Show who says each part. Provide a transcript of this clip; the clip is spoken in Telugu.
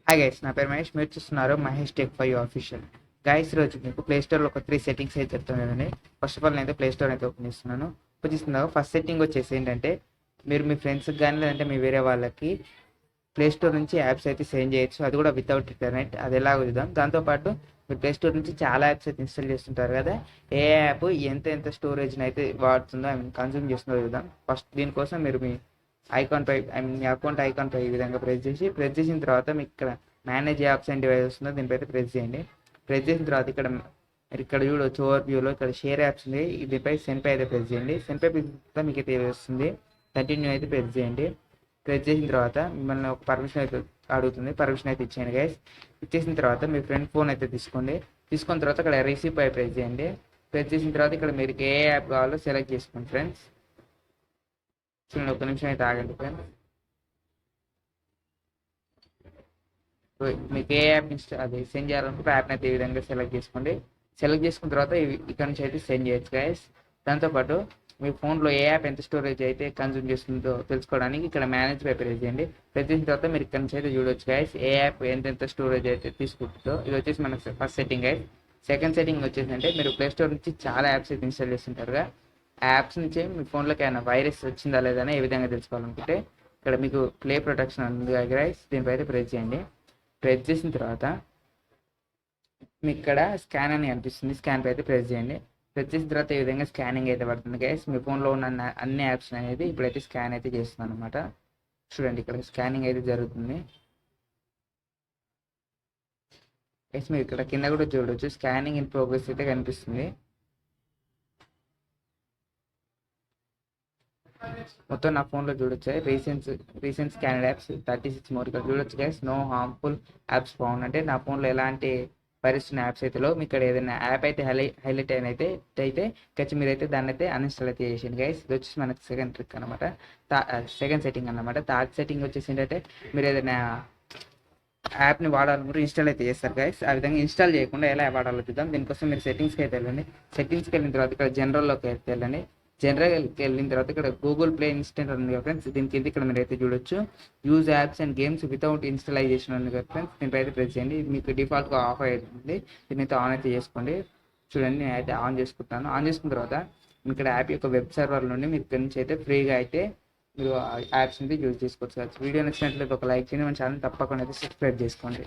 Speaker 1: హాయ్ గైస్, నా పేరు మహేష్. మీరు చూస్తున్నారు Mahesh tech five official. Guys, రోజు మీకు ప్లేస్టోర్లో ఒక 3 సెట్టింగ్స్ అయితే చెప్తాను కదండి. ఫస్ట్ ఆఫ్ ఆల్ నేను ప్లేస్టోర్ అయితే ఓపెన్ చేస్తున్నాను. ఓపెన్ చేసిన ఫస్ట్ సెట్టింగ్ వచ్చేసి ఏంటంటే, మీరు మీ ఫ్రెండ్స్కి కానీ లేదంటే మీ వేరే వాళ్ళకి ప్లేస్టోర్ నుంచి యాప్స్ అయితే సెండ్ చేయొచ్చు. అది కూడా వితౌట్ ఇంటర్నెట్. అది ఎలా చూద్దాం. దాంతోపాటు మీరు ప్లేస్టోర్ నుంచి చాలా యాప్స్ అయితే ఇన్స్టాల్ చేస్తుంటారు కదా. ఏ యాప్ ఎంత ఎంత స్టోరేజ్ని అయితే వాడుతుందో, ఐ మీన్ కన్జ్యూమ్ చేస్తుందో చూద్దాం. ఫస్ట్ దీనికోసం మీరు మీ ఐకాన్ పై, ఐ మీన్ మీ అకౌంట్ ఐకాన్ పై ఈ విధంగా ప్రెస్ చేసిన తర్వాత మీకు ఇక్కడ మేనేజ్ యాప్స్ అండ్ డివైస్ వస్తుందో దీనిపై ప్రెస్ చేయండి. ప్రెస్ చేసిన తర్వాత ఇక్కడ మీరు ఇక్కడ చూడవచ్చు ఓవర్ వ్యూలో ఇక్కడ షేర్ యాప్స్ ఉంది. దీనిపై సెండ్ పై అయితే ప్రెస్ చేయండి. సెండ్ పై మీకు అయితే వస్తుంది. కంటిన్యూ అయితే ప్రెస్ చేయండి. ప్రెస్ చేసిన తర్వాత మిమ్మల్ని ఒక పర్మిషన్ అయితే అడుగుతుంది. పర్మిషన్ అయితే ఇచ్చేయండి గైస్. ఇచ్చేసిన తర్వాత మీ ఫ్రెండ్ ఫోన్ అయితే తీసుకోండి. తీసుకున్న తర్వాత ఇక్కడ రిసీవ్ పై ప్రెస్ చేయండి. ప్రెస్ చేసిన తర్వాత ఇక్కడ మీరు ఏ యాప్ కావాలో సెలెక్ట్ చేసుకోండి ఫ్రెండ్స్. చూడండి, ఒక నిమిషం అయితే ఆగండి ఫ్రెండ్స్. మీకు ఏ యాప్ అది సెండ్ చేయాలనుకుంటే యాప్ని అయితే ఈ విధంగా సెలెక్ట్ చేసుకోండి. సెలెక్ట్ చేసుకున్న తర్వాత ఇక్కడ నుంచి అయితే సెండ్ చేయొచ్చు గైస్. దాంతోపాటు మీ ఫోన్లో ఏ యాప్ ఎంత స్టోరేజ్ అయితే కన్జ్యూమ్ చేస్తుందో తెలుసుకోవడానికి ఇక్కడ మేనేజ్ పై ప్రెస్ చేయండి. ప్రెస్ చేసిన తర్వాత మీరు ఇక్కడ నుంచి అయితే చూడవచ్చు గైస్, ఏ యాప్ ఎంతెంత స్టోరేజ్ అయితే తీసుకుంటుందో. ఇది వచ్చేసి మనకు first setting guys. Second setting వచ్చేసి అంటే, మీరు ప్లేస్టోర్ నుంచి చాలా యాప్స్ అయితే ఇన్స్టాల్ చేస్తుంటారుగా. ఆ యాప్స్ నుంచి మీ ఫోన్లోకి ఏమైనా వైరస్ వచ్చిందా లేదా అని ఏ విధంగా తెలుసుకోవాలనుకుంటే, ఇక్కడ మీకు ప్లే ప్రొటెక్షన్ ఉంది గైస్. దీనిపై అయితే ప్రెస్ చేయండి. ప్రెస్ చేసిన తర్వాత మీకు ఇక్కడ స్కాన్ అని అనిపిస్తుంది. స్కాన్ పై అయితే ప్రెస్ చేయండి. ప్రెస్ చేసిన తర్వాత ఈ విధంగా స్కానింగ్ అయితే పడుతుంది గైస్. మీ ఫోన్లో ఉన్న అన్ని యాప్స్ అనేది ఇప్పుడైతే స్కాన్ అయితే చేస్తుంది అనమాట. చూడండి, ఇక్కడ స్కానింగ్ అయితే జరుగుతుంది గైస్. మీరు ఇక్కడ కింద కూడా చూడవచ్చు, స్కానింగ్ ఇన్ ప్రోగ్రెస్ అయితే కనిపిస్తుంది. మొత్తం నా ఫోన్లో చూడొచ్చు. Recent scanner apps 36 more. ఇక్కడ చూడొచ్చు guys, no harmful apps found. అంటే నా ఫోన్లో ఎలాంటి వైరస్ ఉన్న యాప్స్ అయితే లేవు. మీకు ఏదైనా యాప్ అయితే హైలైట్ అయితే ఖచ్చితంగా మీరైతే దాన్ని అయితే అన్ఇన్స్టాల్ అయితే చేసేయండి గైస్. ఇది వచ్చేసి మనకి సెకండ్ ట్రిక్ అనమాట, సెకండ్ సెట్టింగ్ అనమాట. థర్డ్ సెట్టింగ్ వచ్చేసి ఏంటంటే, మీరు ఏదైనా యాప్ని వాడాలనుకుంటే ఇన్స్టాల్ అయితే చేస్తారు గైస్. ఆ విధంగా ఇన్స్టాల్ చేయకుండా ఎలా వాడాలో చూద్దాం. దీనికోసం మీరు సెట్టింగ్స్కి అయితే వెళ్ళండి. సెట్టింగ్స్కి వెళ్ళిన తర్వాత ఇక్కడ జనరల్లోకి అయితే వెళ్ళండి. జనరల్కి వెళ్ళిన తర్వాత ఇక్కడ గూగుల్ ప్లే ఇన్స్టెంట్ ఉంది కదా ఫ్రెండ్స్. దీని కింద ఇక్కడ మీరు అయితే చూడొచ్చు, use apps and games without installization ఉంది కదా ఫ్రెండ్స్. దీనిపై అయితే ప్రెస్ చేయండి. మీకు డిఫాల్ట్గా ఆఫ్ అవుతుంది. దీన్ని అయితే ఆన్ అయితే చేసుకోండి. చూడండి, నేను అయితే ఆన్ చేసుకుంటాను. ఆన్ చేసుకున్న తర్వాత ఇక్కడ యాప్ యొక్క వెబ్ సర్వర్ నుండి మీరు ఇక్కడ నుంచి అయితే ఫ్రీగా అయితే మీరు యాప్స్ అయితే యూజ్ చేసుకోవచ్చు. వీడియో నచ్చినట్లయితే ఒక లైక్ చేయండి. మన ఛానల్ తప్పకుండా అయితే సబ్స్క్రైబ్ చేసుకోండి.